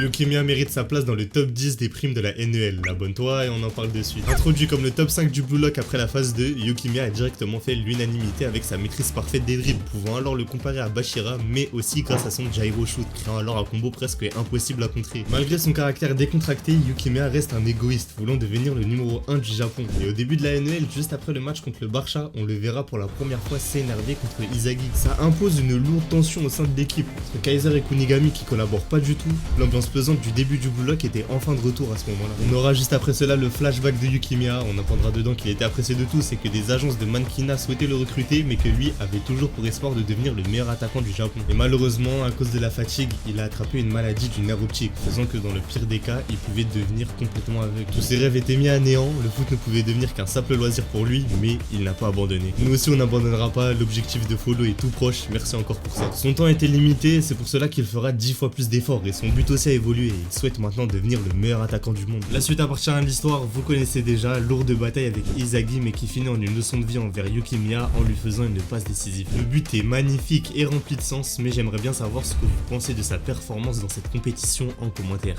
Yukimiya mérite sa place dans le top 10 des primes de la NEL, abonne-toi et on en parle de suite. Introduit comme le top 5 du Blue Lock après la phase 2, Yukimiya a directement fait l'unanimité avec sa maîtrise parfaite des dribbles, pouvant alors le comparer à Bashira, mais aussi grâce à son gyro shoot, créant alors un combo presque impossible à contrer. Malgré son caractère décontracté, Yukimiya reste un égoïste, voulant devenir le numéro 1 du Japon. Et au début de la NEL, juste après le match contre le Barça, on le verra pour la première fois s'énerver contre Izagi. Ça impose une lourde tension au sein de l'équipe, entre Kaiser et Kunigami qui collaborent pas du tout. L'ambiance pesante du début du Blue Lock était enfin de retour à ce moment-là. On aura juste après cela le flashback de Yukimiya, on apprendra dedans qu'il était apprécié de tous et que des agences de mannequinat souhaitaient le recruter, mais que lui avait toujours pour espoir de devenir le meilleur attaquant du Japon. Et malheureusement, à cause de la fatigue, il a attrapé une maladie du nerf optique, faisant que dans le pire des cas, il pouvait devenir complètement aveugle. Tous ses rêves étaient mis à néant, le foot ne pouvait devenir qu'un simple loisir pour lui, mais il n'a pas abandonné. Nous aussi on n'abandonnera pas, l'objectif de Follow est tout proche, merci encore pour ça. Son temps était limité, c'est pour cela qu'il fera 10 fois plus d'efforts et son but aussi a évolué et il souhaite maintenant devenir le meilleur attaquant du monde. La suite appartient à l'histoire, vous connaissez déjà, lourde bataille avec Izagi mais qui finit en une leçon de vie envers Yukimiya en lui faisant une passe décisive. Le but est magnifique et rempli de sens, mais j'aimerais bien savoir ce que vous pensez de sa performance dans cette compétition en commentaire.